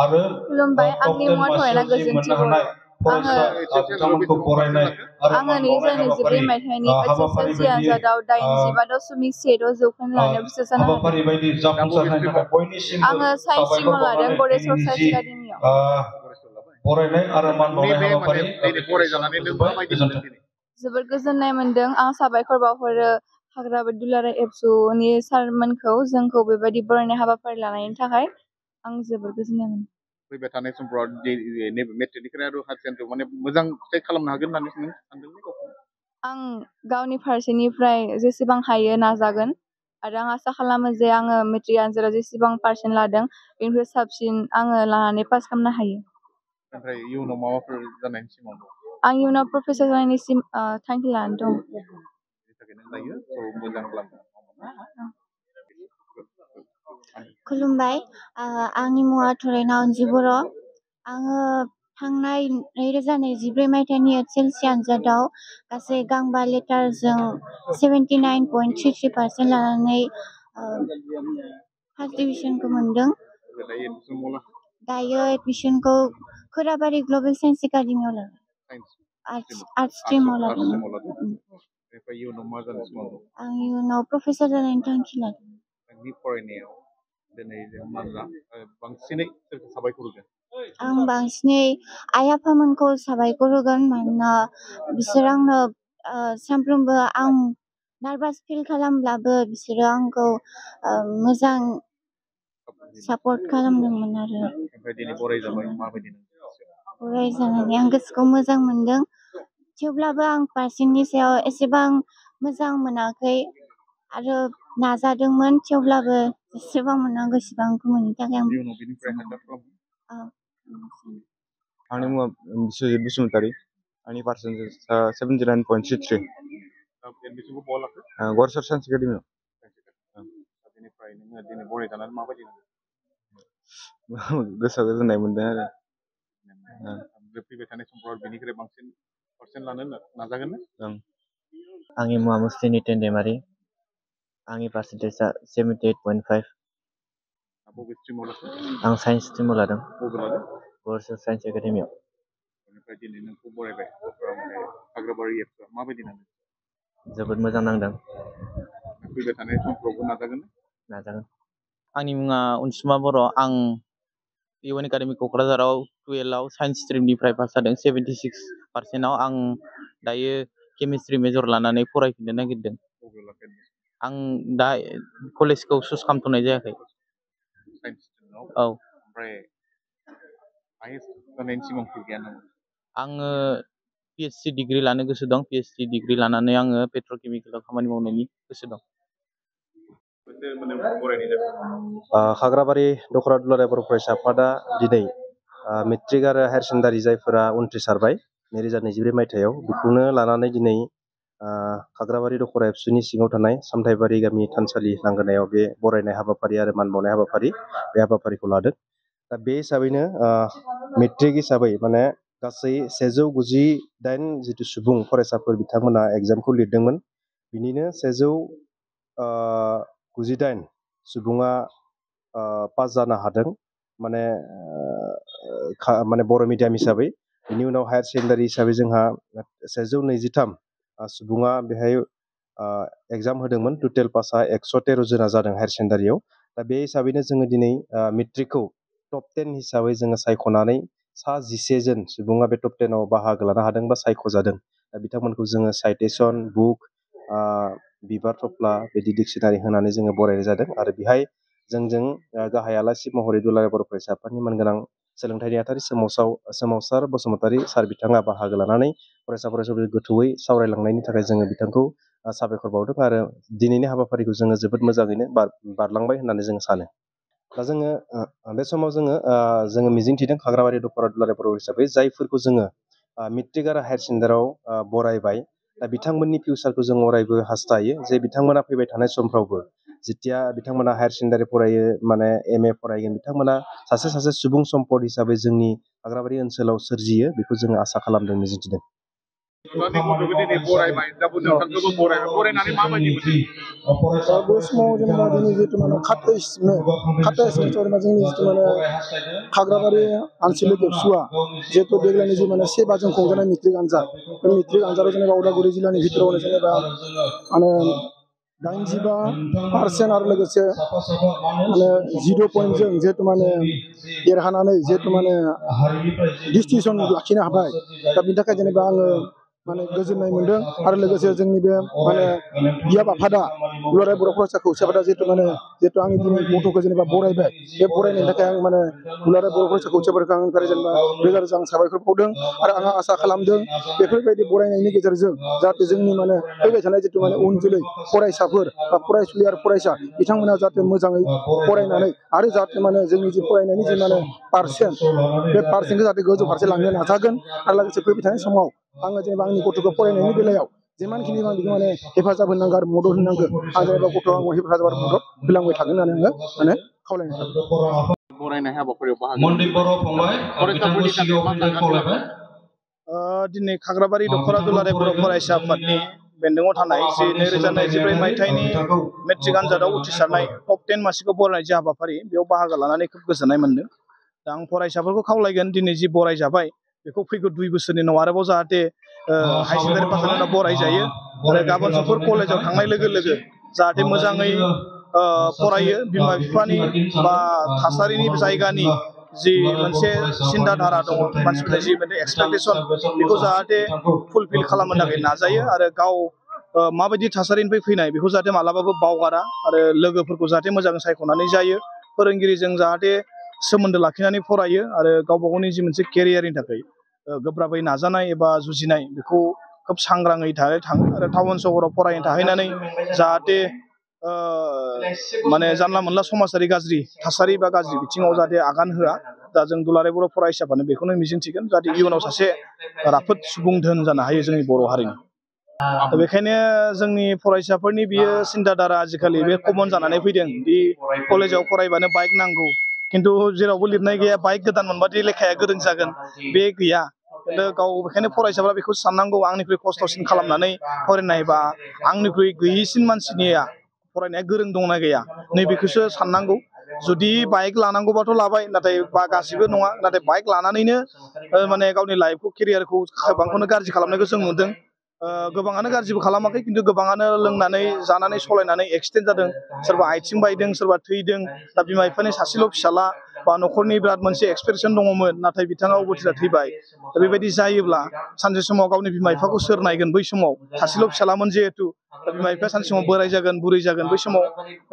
आरो खुलुमबाय टप आंनि 10 मुङा मासियाव थरायना जि मोननो गोजोनथि हानाय बर' फरायसा बिथांमोनखौ बरायनाय आरो आङो मान बावनाय 2024 हाबाफारि मायथाइनि हाबाफारि SSLC बायदियै आनजादाव 85.6 जौखोन्दो लानो उथ्रिसार जानो हादों। हाबाफारि बायदि जाफुंसारनायनि थाखाय बयनिसिमबो आङो साइन्स साबायखर स्ट्रिमाव लादों बावनानै गरेस्वर दिनैनि साइन्स जि एकाडेमियाव। बरायनाय आरो मान बावनाय हाबाफारि जोबोद गोजोननाय मोन्दों। आं साबायखर बावहरो हाग्राबारि दुलाराय एबसुनि सारमोनखौ जोंखौ बेबायदि बरायनाय हाबाफारि लानायनि थाखाय आं जोबोद गोजोननाय मोनदों। फैबाय थानाय समफ्राव मेट्रिकनिफ्राय आरो हायार सेकेन्डारियाव माने मोजां फिथाइ खालामनो हागोन होननानै नों सानदों? आं गावनि फारसेनिफ्राय जेसेबां हायो नाजागोन आरो आं आसा खालामो जे आङो मेट्रिक आनजादाव जेसेबां पार्सेन्ट लादों बेनिफ्राय साबसिन आङो लानानै पास खालामनो हायो। ओमफ्राय इयुनाव माबाफोर जानायनि सिमां दं? आं इयुनाव प्रफेसर जानायनि थांखि लानानै दं। खुलुमबाय आंनि मुङा थरायना अनजु बर'। आङो थांनाय 2024 मायथाइनि SSLC आनजादाव गासै गांबा लेटारजों 79.33% लानानै फार्स्ट डिभिजनखौ मोनदों। दायो एडमिसनखौ खोराबारि ग्लबेल साइन्स एकाडेमियाव लादों। आर्टस स्ट्रिमाव लादों। आं इयुनाव प्रफेसर जानायनि थांखि लादों। फरायनायाव दिनै बांसिनै सोरखौ साबायखर होगोन? आं बांसिनै आइ आफामोनखौ साबायखर होगोन मानोना बिसोर आंनो सानफ्रोमबो आं नार्भास फिल खालामब्लाबो बिसोरो आंखौ मोजां सापर्ट खालामदोंमोन आरो। बरायजानानै आं गोसोखौ मोजां मोनदों। थेवब्लाबो आं पार्सेन्टनि सायाव एसेबां मोजां मोनाखै आरो नाजादोंमोन थेवब्लाबो जेसेबां मोननांगौ एसेबांखौ मोनैनि थाखाय आंनि मुङा बिश्वजित बसुमतारी। आंनि पार्सेन्टेजआ 79.63। गरेस्वर साइन्स एकाडेमियाव। गोसोआव गोजोननाय मोनदों आरो। फैबाय थानाय समफ्राव बेनिख्रुइ बांसिन पार्सेन्ट लानो नाजागोन ना? आंनि मुङा मुस्लिनि टेन्डेमारि। आंनि पार्सेन्टेजआ 78.5। बबे स्ट्रिमाव लाखो? आं साइन्स स्ट्रिमाव लादों। बबे लादों? गरेस्वर साइन्स एकाडेमियाव। बेनिफ्राय दिनै नोंखौ बरायबाय हाग्राबारि एबसुआ माबायदि नांदों? जोबोद मोजां नांदों। फैबाय थानाय समफ्रावबो नाजागोन? नाजागोन। आंनि मुङा अनसुमा बर'। आं इउएन एकाडेमि क'क्राझाराव 12आव साइन्स स्ट्रिमनिफ्राय पास जादों 76%। आं दायो केमिस्ट्रि मेजर लानानै फरायफिननो नागिरदों। आं दा कलेजखौ चुज खालामथ'नाय जायाखै। औ। ओमफ्राय हायेस्ट जानायनि सिमांफोर गैया नामा? आङो PhD डिग्रि लानो गोसो दं। PhD डिग्रि लानानै आङो पेट्रकेमिकेलाव खामानि मावनायनि गोसो दं। हाग्राबारि दख'रा दुलाराय बर' फरायसा आफादा दिनै मेट्रिक आरो हायार सेकेन्डारि जायफोरा उथ्रिसारबाय 2024 मायथाइयाव बेखौनो लानानै दिनै खाग्राबारि दख'रा एबसुनि सिङाव थानाय सामथाइबारि गामि थानसालि लांगोनायाव बे बरायनाय हाबाफारि आरो मान बावनाय हाबाफारि बे हाबाफारिखौ लादों। दा बे हिसाबैनो मेट्रिक हिसाबै माने गासै 198 जिथु सुबुं फरायसाफोर बिथांमोना एग्जामखौ लिरदोंमोन। बिनिनो 198 सुबुङा पास जानो हादों माने बर' मिडियाम हिसाबै। बिनि उनाव हायार सेकेन्डारि हिसाबै जोंहा 123 सुबुङा बेहाय एग्जाम होदोंमोन। टटेल पासआ 113 जना जादों हायार सेकेन्डारियाव। दा बे हिसाबैनो जोङो दिनै मेट्रिकखौ टप 10 हिसाबै जोङो सायख'नानै 11 जन सुबुङा बे टप 10आव बाहागो लानो हादों बा सायख'जादों। दा बिथांमोनखौ जोङो साइटेसन बुक बिबार थफ्ला बिदि डिक्सनारि होनानै जोङो बरायनाय जादों। आरो बेहाय जोंजों गाहाय आलासि महरै दुलाराय बर' फरायसा आफादनि मानगोनां सोलोंथाइ नेहाथारि सोमावसार बसुमतारी सार बिथाङा बाहागो लानानै फरायसाफोरखौ गोथौयै सावरायलांनायनि थाखाय जोङो बिथांखौ साबायखर बावदों। आरो दिनैनि हाबाफारिखौ जोङो जोबोद मोजाङैनो बारलांबाय होननानै जोङो सानो। दा जोङो बे समाव जोङो मिजिंथिदों खाग्राबारि दख'रा दुलाराय बर' हिसाबै जायफोरखौ जोङो मेट्रिक आरो हायार सेकेन्डारियाव बरायबाय। दा बिथांमोननि फिउचारखौ जों अरायबो हास्थायो जे बिथांमोना फैबाय थानाय समफ्रावबो जेथिया बिथांमोना हायार सेकेन्डारि फरायो माने MA फरायगोन बिथांमोना सासे सुबुं सम्पद हिसाबै जोंनि खाग्राबारि ओनसोलाव सोरजियो बेखौ जोङो आसा खालामदों मिजिंथिदों। Soalnya guru ini borai main, dapur jangan coba borai, borai nanti mama gitu. बे समाव जेनेबा दिनै जितु माने 27 मे जोंनि जितु माने खाग्राबारि आनसलिक एबसुआ जिहेतु देग्लायनि जि माने 7 बाजों खुंजानाय मेट्रिक आनजाद बे मेट्रिक आनजादाव जेनेबा उदालगुरि जिल्लानि भितरावनो जेनेबा माने 85% आरो लोगोसे माने 0 पइन्टजों जिहेतु माने देरहानानै जिहेतु माने डिस्टिंसन लाखिनो हाबाय दा बिनि थाखाय जेनेबा आङो माने गोजोननाय मोनदों आरो लोगोसे जोंनि बे माने बियाब आफादा दुलाराय बर' फरायसा खौसे आफादा जिहेतु माने जिहेतु आंनि दिनै गथ'खौ जेनेबा बरायबाय बे बरायनायनि थाखाय आं माने दुलाराय बर' फरायसा खौसे आफादखौ आंनिफ्राय जेनेबा रोजा रोजा आं साबायखर बावदों आरो आं आसा खालामदों बेफोरबायदि बरायनायनि गेजेरजों जाहाथे जोंनि माने फैबाय थानाय जितु माने उन जोलै फरायसाफोर बा फरायसुलि आरो फरायसा बिथांमोना जाहाथे मोजाङै फरायनानै आरो जाहाथे माने जोंनि जि फरायनायनि जि माने पार्सेन्ट बे पार्सेन्टखौ जाहाथे गोजौ फारसे लांनो नाजागोन आरो लोगोसे फैबाय थानाय समाव आङो जेनेबा आंनि गथ'खौ फरायनायनि बेलायाव जिमानखिनि आं बेखौ माने हेफाजाब होनांगौ आरो मदद होनांगौ आं जेनेबा गथ' आं हेफाजाब आरो मदद होलांबाय थागोन होननानै आङो माने खावलायनो थागोन बरायनाय हाबाफारियाव बाहागो मन्दिर बर' फंबाय बिथांखौ सिगाङाव फैनाय खावलायबाय दिनै खाग्राबारि दख'रा दुलाराय बर' फरायसा आफादनि बेन्दोङाव थानाय जि 2024 मायथाइनि मेट्रिक आनजादाव उथ्रिसारनाय टप 10 मासिखौ बरायनाय जि हाबाफारि बेयाव बाहागो लानानै खोब गोजोननाय मोनदों दा आं फरायसाफोरखौ खावलायगोन दिनै जि बरायजाबाय बेखौ फैगौ 2 बोसोरनि उनाव आरोबाव जाहाथे हाई सेकेन्डारि पास जानानै बरायजायो आरो गाबोन समफोर कलेजाव थांनाय लोगो लोगो जाहाथे मोजाङै फरायो बिमा बिफानि बा थासारिनि जायगानि जि मोनसे सिन्था धारा दङ मानसिफोरनि जि मोनसे एक्सपेक्टेसन बेखौ जाहाथे फुलफिल खालामनो थाखाय नाजायो आरो गाव माबायदि थासारिनिफ्राय फैनाय बेखौ जाहाथे मालाबाबो बावगारा आरो लोगोफोरखौ जाहाथे मोजाङै सायख'नानै जायो फोरोंगिरिजों जाहाथे सोमोन्दो लाखिनानै फरायो आरो गावबा गावनि जि मोनसे केरियारनि थाखाय गोब्राबै नाजानाय एबा जुजिनाय बेखौ खोब सांग्राङै थाङो आरो टाउन सहराव फरायनो थाहैनानै जाहाथे माने जानला मोनला समाजारि गाज्रि थासारि बा गाज्रि बिथिङाव जाहाथे आगान होआ दा जों दुलाराय बर' फरायसाफोरानो बेखौनो मिजिंथिगोन जाहाथे इयुनाव सासे राफोद सुबुं धोन जानो हायो जोंनि बर' हारिनि दा बेखायनो जोंनि फरायसाफोरनि बियो सिन्थाधारा आजिखालि बे कमन जानानै फैदों दि कलेजाव फरायबानो बाइक नांगौ खिन्थु जेरावबो लिरनाय गैया बाइक गोदान मोनबादि लेखाया गोरों जागोन बे गैया गाव बेखायनो फरायसाफ्रा बेखौ साननांगौ आंनिख्रुइ खस्थ'सिन खालामनानै फरायनाय बा आंनिख्रुइ गैयैसिन मानसिनिया फरायनाया गोरों दंना गैया नैबेखौसो साननांगौ जुदि बाइक लानांगौबाथ' लाबाय नाथाय बा गासिबो नङा नाथाय बाइक लानानैनो माने गावनि लाइफखौ केरियारखौ गोबांखौनो गाज्रि खालामनायखौ जों नुदों गोबाङानो गाज्रिबो खालामाखै खिन्थु गोबाङानो लोंनानै जानानै सलायनानै एक्सिडेन्ट जादों सोरबा आथिं बायदों सोरबा थैदों दा बिमा बिफानि सासेल' फिसाला बा न'खरनि बिराद मोनसे एक्सपेक्टेसन दङमोन नाथाय बिथाङा अबथिरा थैबाय दा बेबायदि जायोब्ला सानसे समाव गावनि बिमा बिफाखौ सोर नायगोन बै समाव सासेल' फिसालामोन जिहेतु दा बिमा बिफाया सानसे समाव बोराय जागोन बुरै जागोन बै समाव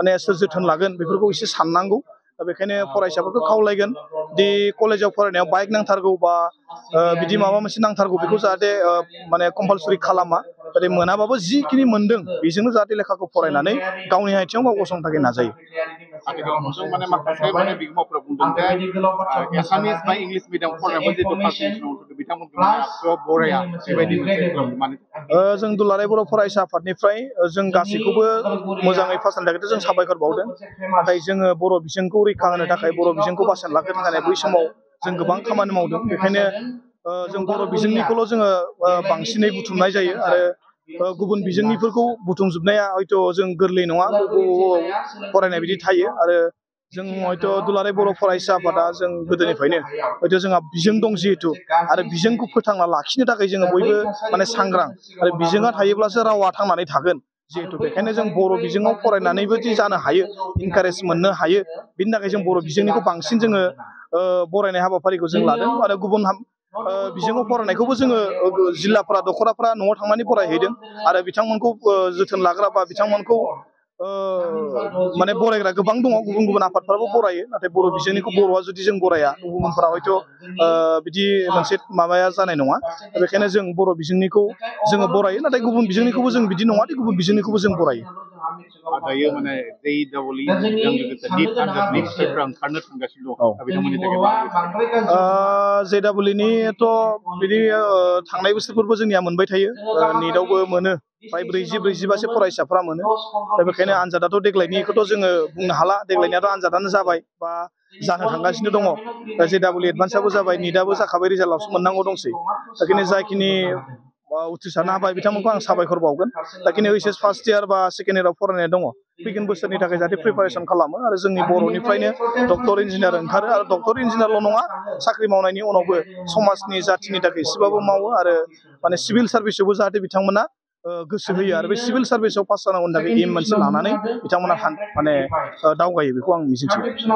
माने सोर जोथोन लागोन बेफोरखौ एसे साननांगौ दा बेखायनो फरायसाफोरखौ खावलायगोन दि कलेजाव फरायनायाव बाइक नांथारगौ बा बिदि माबा मोनसे नांथारगौ बेखौ जाहाथे माने कम्पालसरि खालामा जाहाथे मोनाबाबो जिखिनि मोनदों बेजोंनो जाहाथे लेखाखौ फरायनानै गावनि आथिङाव गाव गसंनो थाखाय नाजायो आथिखालाव नुदों माने माखासे माने बिगोमाफोरा बुंदों जे एसामिस बा इंलिस मिडियाम फरायनायबो जितु फार्स्ट बिथांमोनखौ बराया बेबायदि माने जों दुलाराय बर' फरायसा आफादनिफ्राय जों गासैखौबो मोजाङै फासयनो थाखाय जों साबायखर बावदों नाथाय जोङो बर' बिजोंखौ रैखा होनो थाखाय बर' बिजोंखौ बासायना लाखिनो थाखाय बै समाव जों गोबां खामानि मावदों बेखायनो जों बर' बिजोंनिखौल' जोङो बांसिनै बुथुमनाय जायो आरो गुबुन बिजोंनिफोरखौ बुथुमजोबनाया हयथ' जों गोरलै नङा फरायनाय बिदि थायो आरो जों हयथ' दुलाराय बर' फरायसा आफादा जों गोदोनिफ्रायनो हयथ' जोंहा बिजों दं जिहेतु आरो बिजोंखौ फोथांना लाखिनो थाखाय जोङो बयबो माने सांग्रां आरो बिजोङा थायोब्लासो रावा थांनानै थागोन जिहेतु बेखायनो जों बर' बिजोङाव फरायनानैबो दि जानो हायो इनकारेज मोननो हायो बिनि थाखाय जों बर' बिजोंनिखौ बांसिन जोङो बरायनाय हाबाफारिखौ जों लादों आरो गुबुन बिजोङाव फरायनायखौबो जोङो जिल्लाफ्रा दख'राफ्रा न'आव थांनानै फरायहैदों आरो बिथांमोनखौ जोथोन लाग्रा बा बिथांमोनखौ माने बरायग्रा गोबां दङ गुबुन गुबुन आफादफ्राबो बरायो नाथाय बर' बिजोंनिखौ बर'आ जुदि जों बराया गुबुनफोरा हयथ' बिदि मोनसे माबाया जानाय नङा बेखायनो जों बर' बिजोंनिखौ जोङो बरायो नाथाय गुबुन बिजोंनिखौबो जों बिदि नङा दि गुबुन बिजोंनिखौबो जों बरायो दायो माने JEE लोगोसे निट आनजादनि फिथाइफोरा ओंखारनो थांगासिनो दं बिथांमोननि थाखाय JEEनिथ' बिदि थांनाय बोसोरफोरबो जोंनिया मोनबाय थायो निटआवबो मोनो फ्राय 40-45 फरायसाफ्रा मोनो दा बेखायनो आनजादाथ' देग्लायनिखौथ' जोङो बुंनो हाला देग्लायनियाथ' आनजादानो जाबाय बा जानो थांगासिनो दङ JEE एडभान्सआबो जाबाय निटआबो जाखाबाय रिजाल्टआवसो मोननांगौ दंसै बेखायनो जाखिनि उथ्रिसारनो हाबाय बिथांमोनखौ आं साबायखर बावगोन दाखिनि ओइस फार्स्ट इयार बा सेकेन्ड इयाराव फरायनाय दङ फैगोन बोसोरनि थाखाय जाहाथे प्रिपारेसन खालामो आरो जोंनि बर'निफ्रायनो डक्टर इन्जिनियार ओंखारो आरो डक्टर इन्जिनियारल' नङा साख्रि मावनायनि उनावबो समाजनि जाथिनि थाखाय एसेबाबो मावो आरो माने सिभिल सार्भिसावबो जाहाथे बिथांमोना गोसो होयो आरो बे सिभिल सार्भिसाव पास जानांगौनि थाखाय एम मोनसे लानानै बिथांमोना माने दावगायो बेखौ आं मिजिंथियो